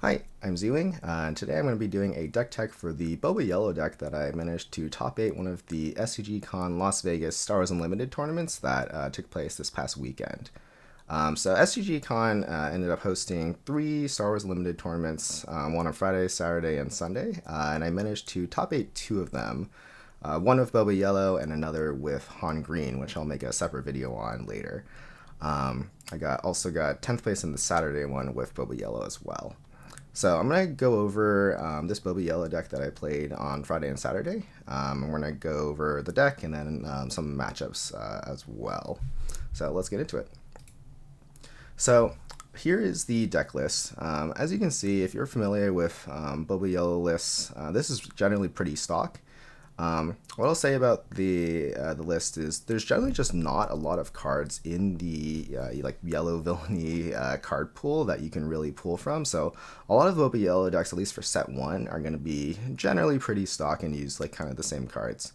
Hi, I'm Zwing, and today I'm going to be doing a deck tech for the Boba Yellow deck that I managed to top 8 one of the SCG Con Las Vegas Star Wars Unlimited tournaments that took place this past weekend. So SCG Con ended up hosting 3 Star Wars Unlimited tournaments, one on Friday, Saturday, and Sunday, and I managed to top 8 2 of them, one with Boba Yellow and another with Han Green, which I'll make a separate video on later. I also got 10th place in the Saturday one with Boba Yellow as well. So I'm going to go over this Boba Yellow deck that I played on Friday and Saturday. And we're going to go over the deck and then some matchups as well. So let's get into it. So here is the deck list. As you can see, if you're familiar with Boba Yellow lists, this is generally pretty stock. What I'll say about the list is there's generally just not a lot of cards in the like yellow villainy card pool that you can really pull from. So a lot of Boba Yellow decks, at least for set 1, are going to be generally pretty stock and use like kind of the same cards.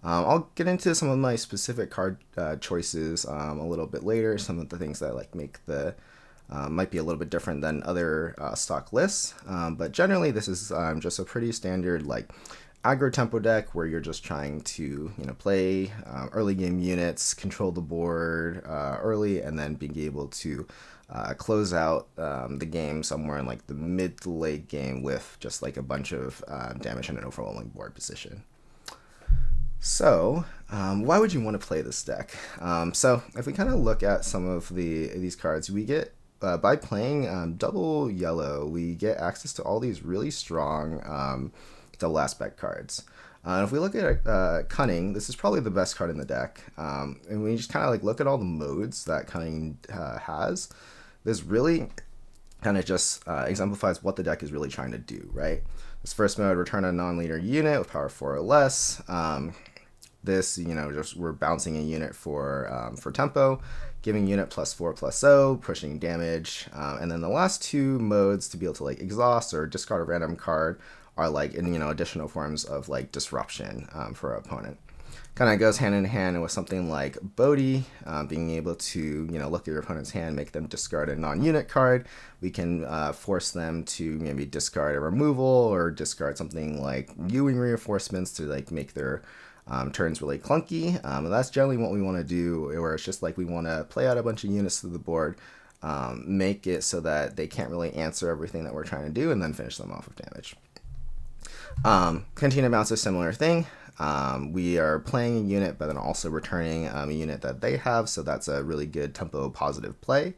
I'll get into some of my specific card choices a little bit later. Some of the things that like make the might be a little bit different than other stock lists, but generally this is just a pretty standard like aggro tempo deck where you're just trying to play early game units, control the board early, and then being able to close out the game somewhere in like the mid to late game with just like a bunch of damage and an overwhelming board position. So, why would you want to play this deck? So, if we kind of look at some of these cards, we get by playing double yellow, we get access to all these really strong double aspect cards. If we look at Cunning, this is probably the best card in the deck. And we just kind of like look at all the modes that Cunning has. This really kind of just exemplifies what the deck is really trying to do, right? This first mode, return a non-leader unit with power 4 or less. This, just we're bouncing a unit for tempo, giving unit +4/+0, pushing damage, and then the last 2 modes to be able to like exhaust or discard a random card are like in additional forms of like disruption for our opponent. Kind of goes hand in hand with something like Bodhi, being able to look at your opponent's hand, make them discard a non-unit card. We can force them to maybe discard a removal or discard something like Ewing reinforcements to like make their turns really clunky. And that's generally what we want to do, where it's just like we want to play out a bunch of units to the board, make it so that they can't really answer everything that we're trying to do, and then finish them off with damage. Cantina Bounce is a similar thing. We are playing a unit, but then also returning a unit that they have, so that's a really good tempo positive play.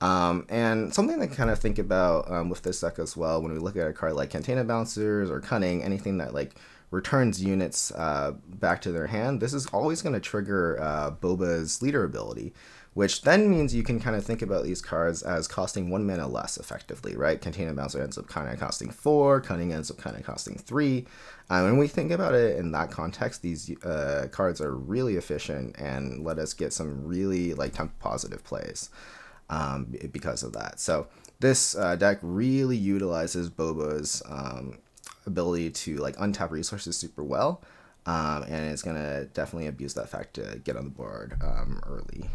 And something to kind of think about with this deck as well, when we look at a card like Cantina Bouncers or Cunning, anything that like returns units back to their hand, this is always going to trigger Boba's leader ability, which then means you can kind of think about these cards as costing 1 mana less effectively, right? Cantina Bouncer ends up kind of costing 4, Cunning ends up kind of costing 3. When we think about it in that context, these cards are really efficient and let us get some really like tempo positive plays because of that. So this deck really utilizes Boba's ability to like untap resources super well, and it's going to definitely abuse that fact to get on the board early.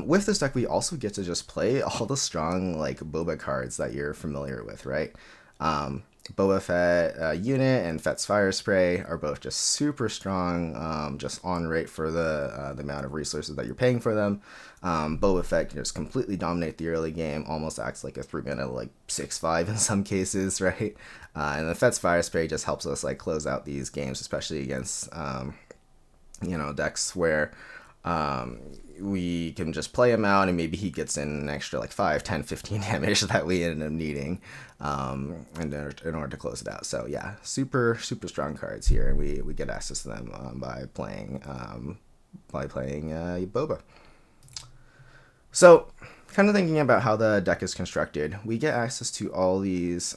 With this deck, we also get to just play all the strong like Boba cards that you're familiar with, right? Boba Fett unit and Fett's Fire Spray are both just super strong, just on rate for the amount of resources that you're paying for them. Boba Fett can just completely dominate the early game, almost acts like a 3-mana like 6/5 in some cases, right? And the Fett's Fire Spray just helps us like close out these games, especially against decks where we can just play him out and maybe he gets in an extra like 5, 10, 15 damage that we end up needing in order to close it out. So yeah, super strong cards here, and we get access to them by playing Boba. So kind of thinking about how the deck is constructed, we get access to all these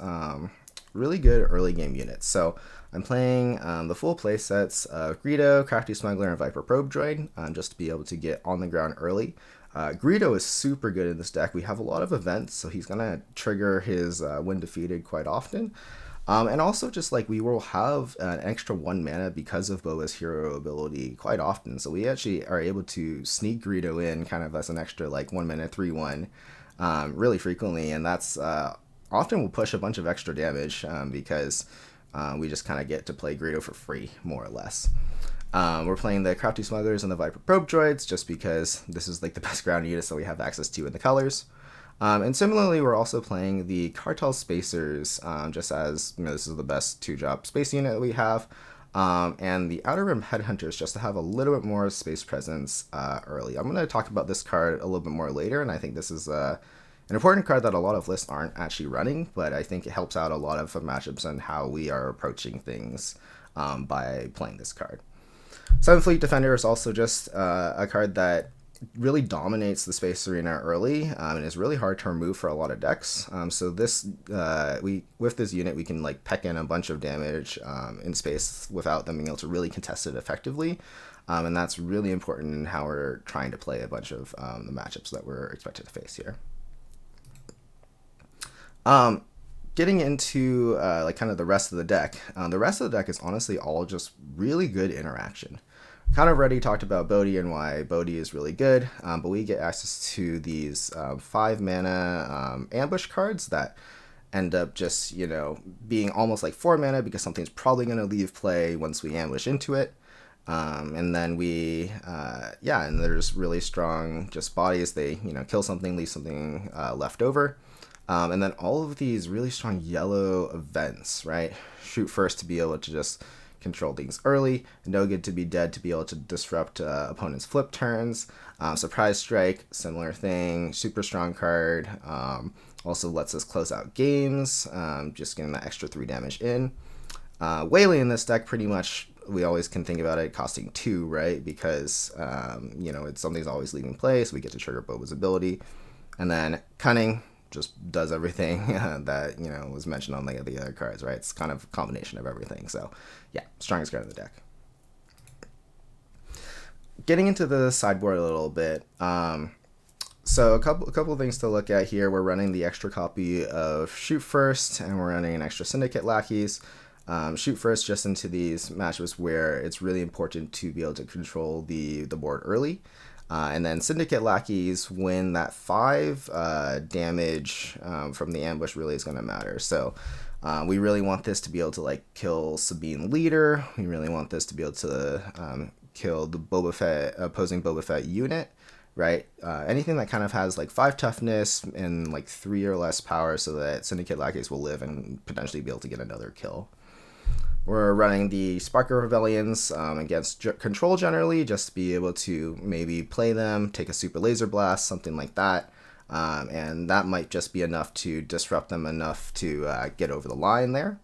really good early game units. So I'm playing the full play sets of Greedo, Crafty Smuggler, and Viper Probe Droid, just to be able to get on the ground early. Greedo is super good in this deck. We have a lot of events, so he's going to trigger his when defeated quite often. And also just like we will have an extra 1 mana because of Boba's hero ability quite often. So we actually are able to sneak Greedo in kind of as an extra like 1 mana 3/1 really frequently, and that's often will push a bunch of extra damage because we just kind of get to play Greedo for free, more or less. We're playing the Crafty Smugglers and the Viper Probe Droids just because this is like the best ground units that we have access to in the colors. And similarly, we're also playing the Cartel Spacers, just as this is the best 2-drop space unit that we have. And the Outer Rim Headhunters, just to have a little bit more space presence early. I'm going to talk about this card a little bit more later, and I think this is an important card that a lot of lists aren't actually running, but I think it helps out a lot of matchups and how we are approaching things by playing this card. Seventh Fleet Defender is also just a card that really dominates the space arena early and is really hard to remove for a lot of decks. So this with this unit we can like peck in a bunch of damage in space without them being able to really contest it effectively, and that's really important in how we're trying to play a bunch of the matchups that we're expected to face here. Getting into like kind of the rest of the deck, is honestly all just really good interaction. Kind of already talked about Bodhi and why Bodhi is really good, but we get access to these 5 mana ambush cards that end up just, being almost like 4 mana because something's probably going to leave play once we ambush into it. And then and they're just really strong, just bodies. They, kill something, leave something left over. And then all of these really strong yellow events, right? Shoot first to be able to just control things early, no good to be dead to be able to disrupt opponents' flip turns, surprise strike, similar thing, super strong card, also lets us close out games, just getting that extra 3 damage in. Whaley in this deck, pretty much we always can think about it costing 2, right? Because it's something's always leaving play, so we get to trigger Boba's ability. And then Cunning just does everything that was mentioned on the other cards, right? It's kind of a combination of everything. So yeah, strongest card in the deck. Getting into the sideboard a little bit, so a couple of things to look at here. We're running the extra copy of Shoot First, and we're running an extra Syndicate Lackeys. Shoot First just into these matchups where it's really important to be able to control the board early. And then Syndicate Lackeys, when that 5 damage from the ambush really is going to matter. So we really want this to be able to like kill Sabine Leader. We really want this to be able to kill the Boba Fett, opposing Boba Fett unit, right? Anything that kind of has like 5 toughness and like 3 or less power, so that Syndicate Lackeys will live and potentially be able to get another kill. We're running the Sparker Rebellions against Control generally, just to be able to maybe play them, take a Super Laser Blast, something like that. And that might just be enough to disrupt them enough to get over the line there.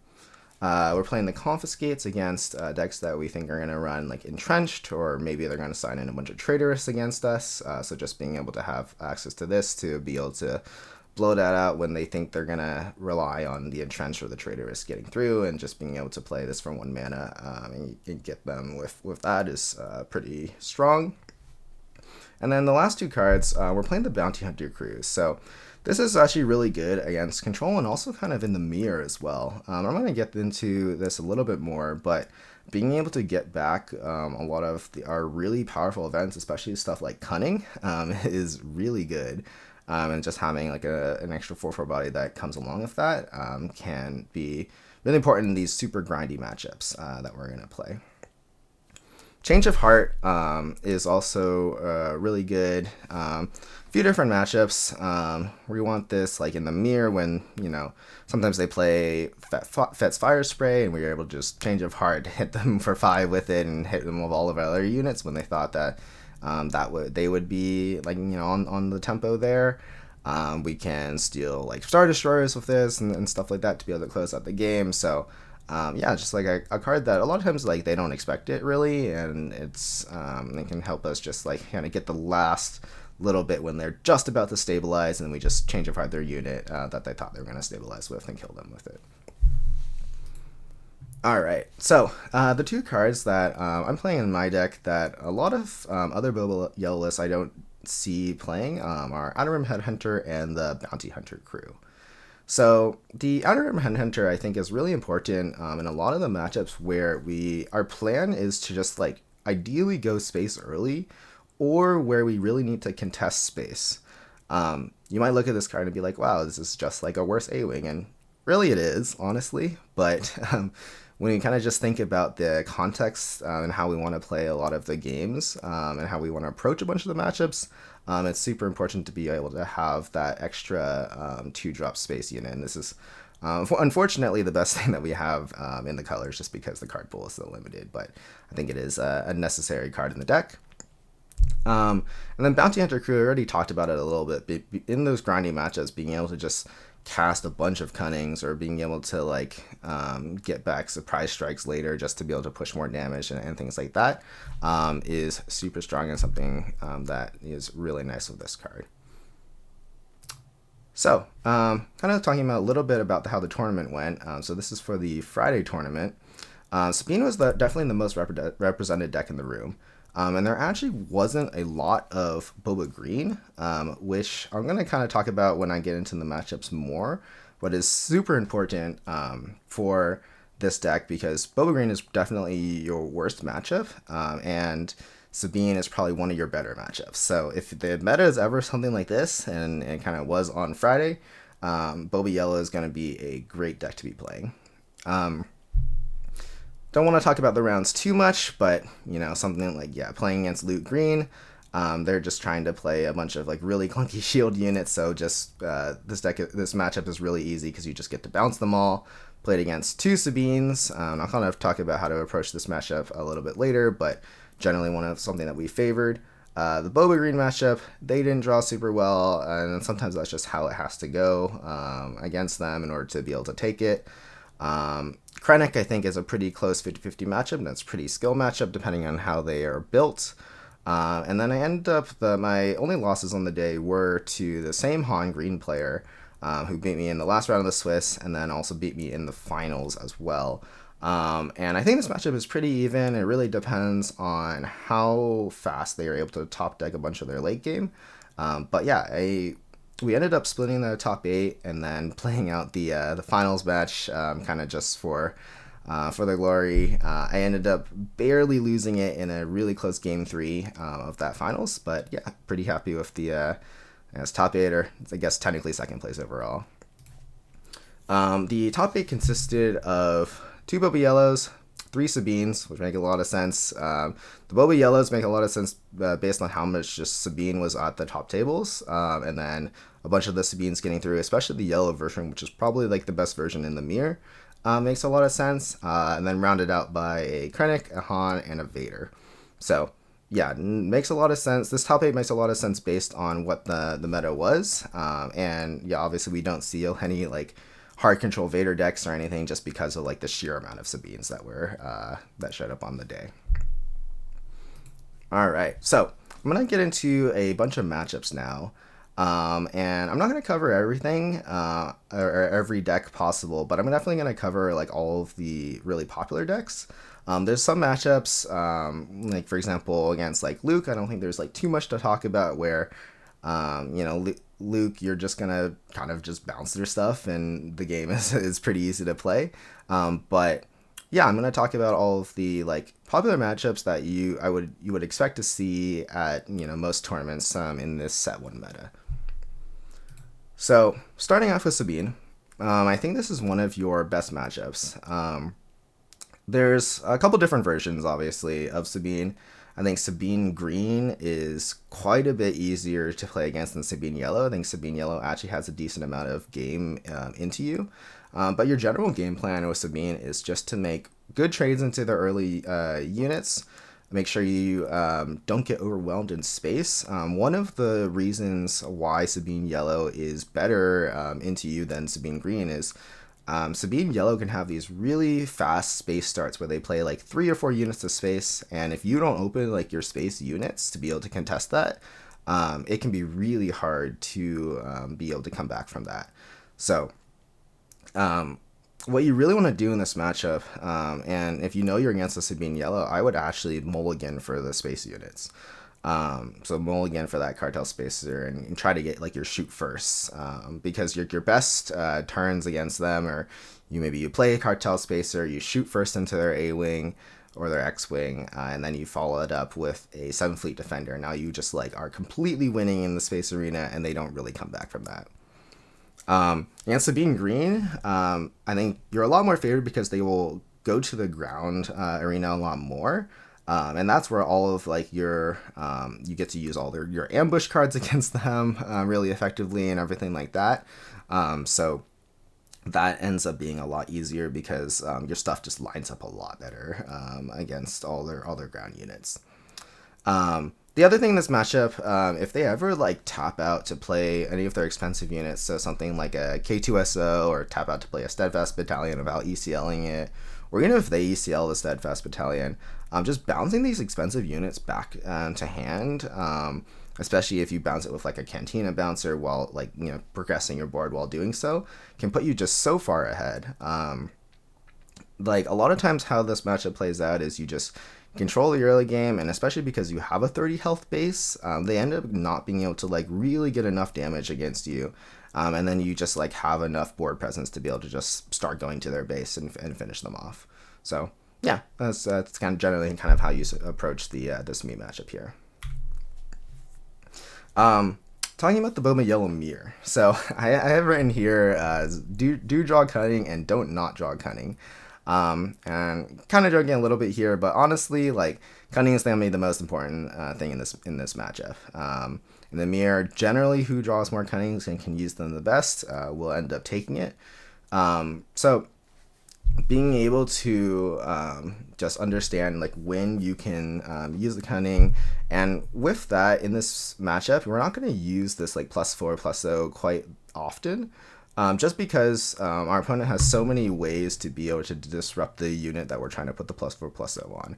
We're playing the Confiscates against decks that we think are going to run like Entrenched, or maybe they're going to sign in a bunch of Traitorous against us. So just being able to have access to this to be able to blow that out when they think they're going to rely on the Entrenched or the Traitorous getting through, and just being able to play this for 1 mana and get them with that is pretty strong. And then the last 2 cards, we're playing the Bounty Hunter Crew. So this is actually really good against Control and also kind of in the mirror as well. I'm going to get into this a little bit more, but being able to get back a lot of our really powerful events, especially stuff like Cunning, is really good. And just having like an extra 4/4 body that comes along with that can be really important in these super grindy matchups that we're going to play. Change of Heart is also really good. A few different matchups. We want this like in the mirror when, sometimes they play Fett's Fire Spray, and we were able to just Change of Heart, hit them for 5 with it, and hit them with all of our other units when they thought that they would be like on the tempo there. We can steal like Star Destroyers with this and stuff like that to be able to close out the game. So just like a card that a lot of times like they don't expect it really, and it can help us just like kind of get the last little bit when they're just about to stabilize, and we just Change of Heart their unit that they thought they were going to stabilize with and kill them with it. Alright, so the 2 cards that I'm playing in my deck that a lot of other Boba Yellow lists I don't see playing are Outer Rim Headhunter and the Bounty Hunter Crew. So the Outer Rim Headhunter I think is really important in a lot of the matchups where our plan is to just like ideally go space early, or where we really need to contest space. you might look at this card and be like, wow, this is just like a worse A-Wing. And really it is, honestly. But when you kind of just think about the context and how we want to play a lot of the games and how we want to approach a bunch of the matchups, it's super important to be able to have that extra 2-drop space unit. And this is unfortunately the best thing that we have in the colors, just because the card pool is so limited. But I think it is a necessary card in the deck. And then Bounty Hunter Crew, I already talked about it a little bit. In those grindy matchups, being able to just cast a bunch of Cunnings, or being able to like get back surprise strikes later just to be able to push more damage and things like that, is super strong, and something that is really nice with this card. So, kind of talking about a little bit about how the tournament went. So this is for the Friday tournament. Sabine was definitely the most represented deck in the room. And there actually wasn't a lot of Boba Green, which I'm going to kind of talk about when I get into the matchups more, but is super important for this deck, because Boba Green is definitely your worst matchup, and Sabine is probably one of your better matchups. So if the meta is ever something like this, and it kind of was on Friday, Boba Yellow is going to be a great deck to be playing. Don't want to talk about the rounds too much, but something like playing against Luke Green, they're just trying to play a bunch of like really clunky shield units. So just this matchup is really easy because you just get to bounce them all. Played against 2 Sabines. I'll kind of talk about how to approach this matchup a little bit later, but generally something that we favored. The Boba Green matchup, they didn't draw super well, and sometimes that's just how it has to go against them in order to be able to take it. Krennic, I think, is a pretty close 50-50 matchup. That's a pretty skill matchup depending on how they are built. And then I ended up, my only losses on the day were to the same Han Green player who beat me in the last round of the Swiss, and then also beat me in the finals as well. And I think this matchup is pretty even. It really depends on how fast they are able to top deck a bunch of their late game. But yeah, we ended up splitting the top 8 and then playing out the finals match, kind of just for the glory. I ended up barely losing it in a really close game 3 of that finals, but yeah, pretty happy with the top 8, or I guess technically second place overall. The top 8 consisted of 2 Boba Yellows, 3 Sabines, which make a lot of sense. The Boba Yellows make a lot of sense based on how much just Sabine was at the top tables, and then a bunch of the Sabines getting through, especially the yellow version, which is probably like the best version in the mirror, makes a lot of sense, and then rounded out by a Krennic, a Han, and a Vader. So yeah, makes a lot of sense. This top 8 makes a lot of sense based on what the meta was, and yeah, obviously we don't see any like hard control Vader decks or anything, just because of like the sheer amount of Sabines that showed up on the day. All right, so I'm gonna get into a bunch of matchups now, and I'm not gonna cover everything or every deck possible, but I'm definitely gonna cover like all of the really popular decks. There's some matchups, like for example against like Luke, I don't think there's like too much to talk about, where Luke, you're just gonna kind of just bounce their stuff, and the game is pretty easy to play. But yeah, I'm gonna talk about all of the like popular matchups that you would expect to see at most tournaments in this set 1 meta. So starting off with Sabine, I think this is one of your best matchups. There's a couple different versions, obviously, of Sabine. I think Sabine Green is quite a bit easier to play against than Sabine Yellow. I think Sabine Yellow actually has a decent amount of game into you. But your general game plan with Sabine is just to make good trades into the early units. Make sure you don't get overwhelmed in space. One of the reasons why Sabine Yellow is better into you than Sabine Green is Sabine Yellow can have these really fast space starts where they play like 3 or 4 units of space, and if you don't open like your space units to be able to contest that, it can be really hard to be able to come back from that. So what you really want to do in this matchup, and if you're against a Sabine Yellow, I would actually mulligan for the space units. So mulligan for that cartel spacer and try to get like your shoot first, because your best turns against them, or you play a cartel spacer, you shoot first into their A-wing, or their X-Wing, and then you follow it up with a 7 Fleet Defender. Now you just like are completely winning in the space arena, and they don't really come back from that. Against Sabine Green, I think you're a lot more favored because they will go to the ground arena a lot more. And that's where all of like your you get to use all your ambush cards against them really effectively and everything like that. So that ends up being a lot easier because your stuff just lines up a lot better against all their ground units. The other thing in this matchup, if they ever like tap out to play any of their expensive units, so something like a K2SO or tap out to play a Steadfast Battalion without ECLing it, or even if they ECL the Steadfast Battalion, just bouncing these expensive units back to hand, especially if you bounce it with like a Cantina bouncer while like, you know, progressing your board while doing so, can put you just so far ahead. Like a lot of times how this matchup plays out is you just control the early game, and especially because you have a 30 health base, they end up not being able to like really get enough damage against you. And then you just like have enough board presence to be able to just start going to their base and finish them off. So yeah, that's kind of generally kind of how you approach the this me matchup here. Talking about the Boba Yellow mirror. So I have written here do draw cunning and don't not draw cunning. And kind of joking a little bit here, but honestly, like cunning is definitely the most important thing in this matchup. In the mirror, generally who draws more cunnings and can use them the best will end up taking it. So being able to just understand like when you can use the cunning, and with that in this matchup, we're not going to use this like +4/+0 quite often. Just because our opponent has so many ways to be able to disrupt the unit that we're trying to put the +4/+0 on.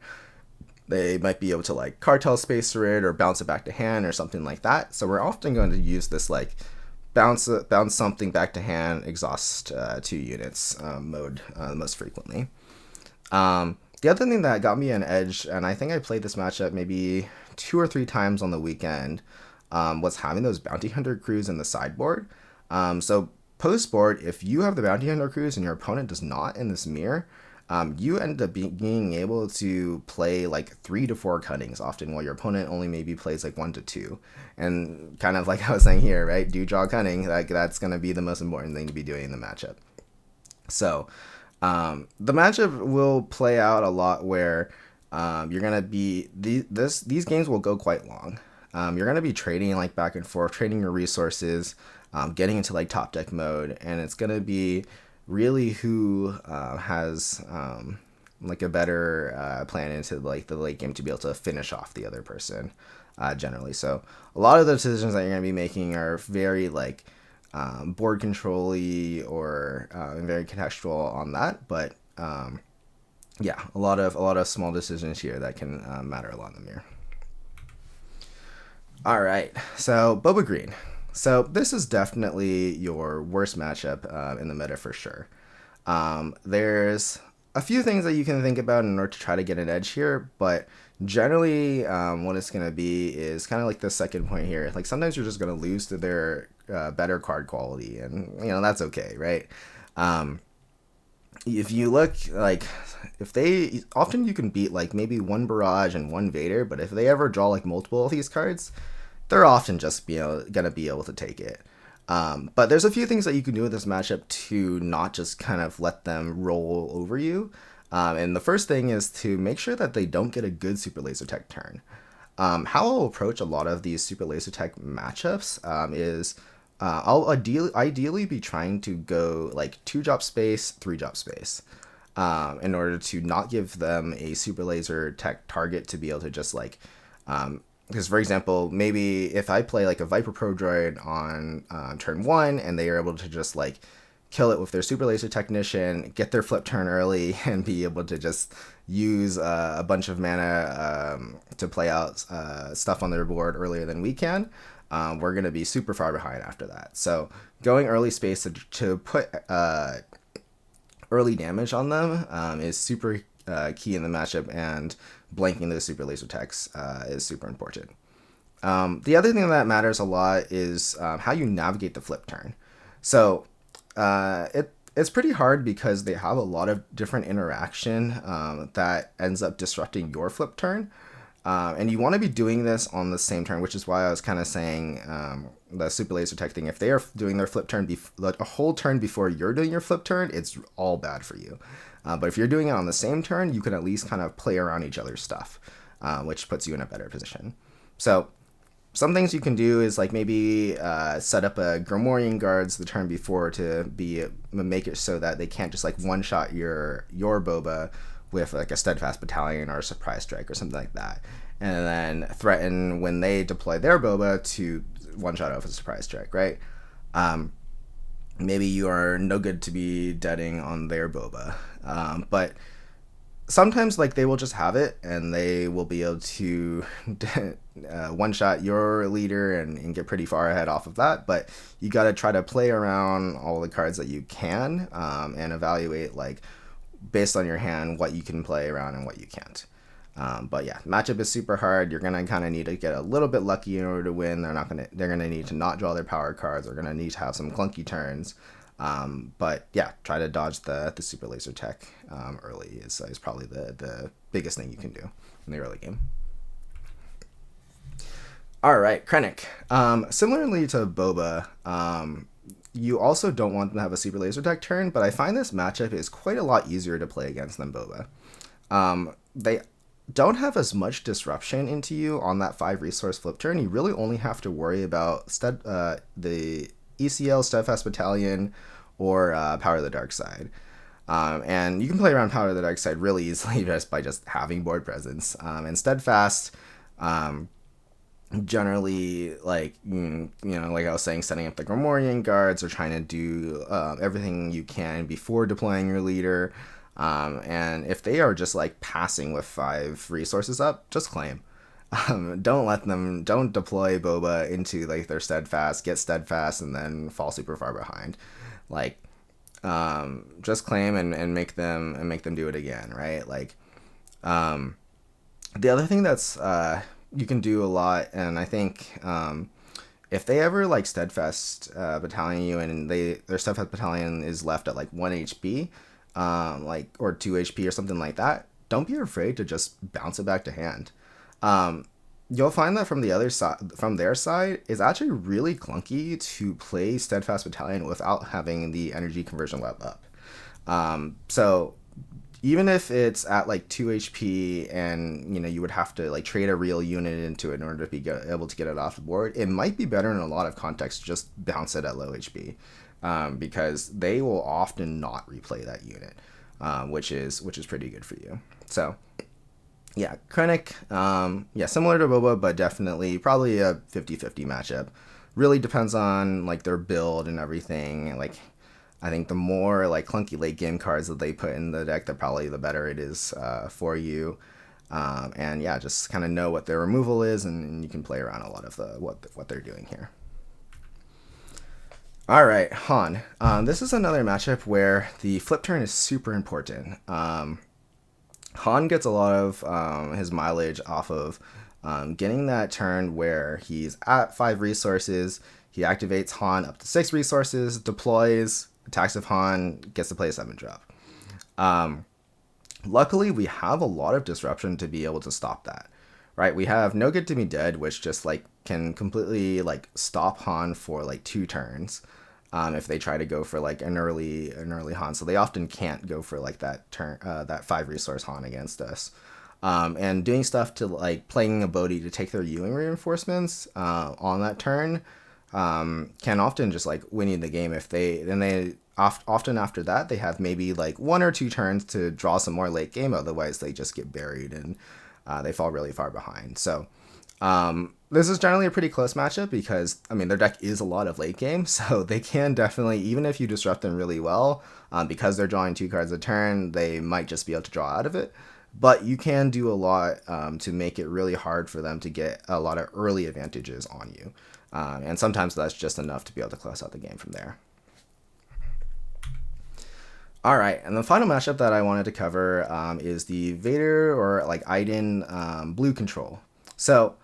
They might be able to like cartel spacer it or bounce it back to hand or something like that. So we're often going to use this like bounce something back to hand, exhaust 2 units mode most frequently. The other thing that got me an edge, and I think I played this matchup maybe 2 or 3 times on the weekend, was having those bounty hunter crews in the sideboard. So post board, if you have the bounty hunter crews and your opponent does not in this mirror, you end up being able to play like 3 to 4 cunnings often, while your opponent only maybe plays like 1 to 2. And kind of like I was saying here, right? Do draw cunning. Like that's going to be the most important thing to be doing in the matchup. So the matchup will play out a lot where you're going to be these games will go quite long. You're going to be trading like back and forth, trading your resources, getting into like top deck mode, and it's going to be really who has like a better plan into like the late game to be able to finish off the other person generally. So a lot of the decisions that you're going to be making are very like board control-y or very contextual on that, but yeah, a lot of small decisions here that can matter a lot in the mirror. All right, so Boba Green. So this is definitely your worst matchup in the meta for sure. There's a few things that you can think about in order to try to get an edge here, but generally what it's going to be is kind of like the second point here. Like sometimes you're just going to lose to their better card quality, and you know that's okay, right? If you look like if they often you can beat like maybe 1 Barrage and 1 Vader, but if they ever draw like multiple of these cards, they're often just gonna be able to take it. But there's a few things that you can do with this matchup to not just kind of let them roll over you. And the first thing is to make sure that they don't get a good Super Laser Tech turn. How I'll approach a lot of these Super Laser Tech matchups is I'll ideally be trying to go like 2-drop space, 3-drop space, in order to not give them a Super Laser Tech target to be able to just like because, for example, maybe if I play like a Viper Pro Droid on turn 1 and they are able to just like kill it with their Super Laser Technician, get their flip turn early, and be able to just use a bunch of mana to play out stuff on their board earlier than we can, we're going to be super far behind after that. So going early space to put early damage on them is super key in the matchup, and blanking those Super Laser Techs is super important. The other thing that matters a lot is how you navigate the flip turn. So it's pretty hard because they have a lot of different interaction that ends up disrupting your flip turn. And you want to be doing this on the same turn, which is why I was kind of saying the super laser tech thing. If they are doing their flip turn like a whole turn before you're doing your flip turn, it's all bad for you. But if you're doing it on the same turn, you can at least kind of play around each other's stuff, which puts you in a better position. So some things you can do is like maybe set up a Gromorian guards the turn before to make it so that they can't just like one shot your Boba with like a steadfast battalion or a surprise strike or something like that, and then threaten when they deploy their Boba to one shot off a surprise strike, right? Maybe you are no good to be deading on their Boba, but sometimes like they will just have it and they will be able to one shot your leader and get pretty far ahead off of that. But you got to try to play around all the cards that you can and evaluate like based on your hand what you can play around and what you can't. But yeah, matchup is super hard. You're gonna kind of need to get a little bit lucky in order to win. They're gonna need to not draw their power cards. They're gonna need to have some clunky turns. But yeah, try to dodge the super laser tech early is probably the biggest thing you can do in the early game. All right, Krennic. Similarly to Boba, you also don't want them to have a super laser tech turn, but I find this matchup is quite a lot easier to play against than Boba. They don't have as much disruption into you on that 5 resource flip turn. You really only have to worry about the ECL Steadfast Battalion or Power of the Dark Side. And you can play around Power of the Dark Side really easily just by just having board presence. And Steadfast, generally, like, like I was saying, setting up the Gromorian guards or trying to do everything you can before deploying your leader. And if they are just like passing with 5 resources up, just claim. Don't deploy Boba into like their steadfast, get steadfast, and then fall super far behind. Like, just claim and make them do it again, right? Like, the other thing that's you can do a lot, and I think if they ever like steadfast battalion you and their steadfast battalion is left at like 1 HP, like or 2 HP or something like that, don't be afraid to just bounce it back to hand. You'll find that from the other side, from their side, it's actually really clunky to play Steadfast Battalion without having the energy conversion web up. So even if it's at like 2 HP and you would have to like trade a real unit into it in order to be able to get it off the board, it might be better in a lot of contexts to just bounce it at low HP, because they will often not replay that unit, which is pretty good for you. So yeah, Krennic, similar to Boba, but definitely probably a 50-50 matchup. Really depends on like their build and everything. Like, I think the more like clunky late game cards that they put in the deck, the better it is for you. And yeah, just kind of know what their removal is, and you can play around a lot of what they're doing here. All right, Han. This is another matchup where the flip turn is super important. Han gets a lot of his mileage off of getting that turn where he's at 5 resources, he activates Han up to 6 resources, deploys, attacks with Han, gets to play a 7-drop. Luckily, we have a lot of disruption to be able to stop that, right? We have No Good to Be Dead, which just like can completely like stop Han for like 2 turns. If they try to go for like an early Han, so they often can't go for like that turn, that 5 resource Han against us, and doing stuff to like playing a Bodhi to take their Ewing reinforcements on that turn can often just like winning the game. If they often after that they have maybe like 1 or 2 turns to draw some more late game, otherwise they just get buried and they fall really far behind. So this is generally a pretty close matchup because, I mean, their deck is a lot of late game, so they can definitely, even if you disrupt them really well, because they're drawing 2 cards a turn, they might just be able to draw out of it. But you can do a lot to make it really hard for them to get a lot of early advantages on you. And sometimes that's just enough to be able to close out the game from there. All right, and the final matchup that I wanted to cover is the Vader or like Iden blue control. So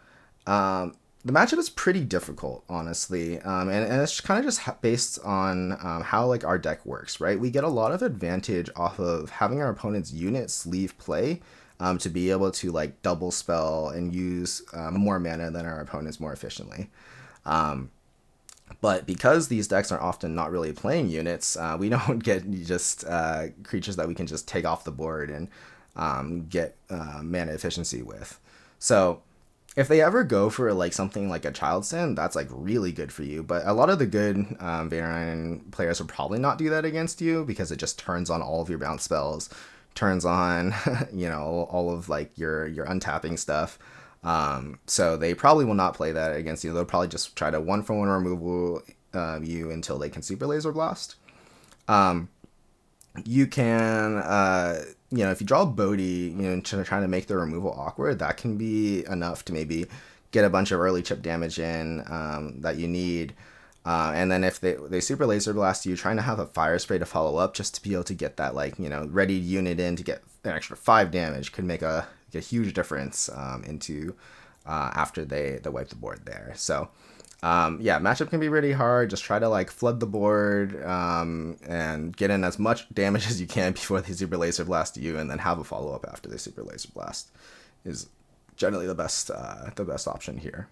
The matchup is pretty difficult, honestly, and it's kind of just based on how like our deck works, right? We get a lot of advantage off of having our opponent's units leave play to be able to like double spell and use more mana than our opponents more efficiently. But because these decks are often not really playing units, we don't get just creatures that we can just take off the board and get mana efficiency with. So if they ever go for like something like a Child Sin, that's like really good for you. But a lot of the good Vader players will probably not do that against you because it just turns on all of your bounce spells, turns on all of like your untapping stuff. So they probably will not play that against you. They'll probably just try to 1-for-1 removal you until they can Super Laser Blast. You can, if you draw Bodhi, trying to make the removal awkward, that can be enough to maybe get a bunch of early chip damage in that you need. And then if they Super Laser Blast you, trying to have a Fire Spray to follow up just to be able to get that, ready unit in to get an extra 5 damage could make a huge difference into after they wipe the board there. So matchup can be really hard. Just try to flood the board and get in as much damage as you can before they Super Laser Blast you, and then have a follow up after they Super Laser Blast is generally the best option here.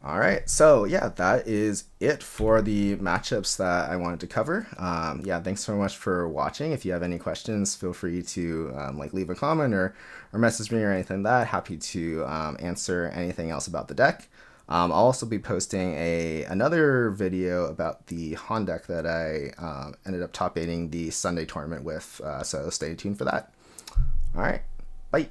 All right, so that is it for the matchups that I wanted to cover. Thanks so much for watching. If you have any questions, feel free to leave a comment or message me or anything like that. Happy to answer anything else about the deck. I'll also be posting another video about the Han deck that I ended up top 8ing the Sunday tournament with, so stay tuned for that. All right, bye.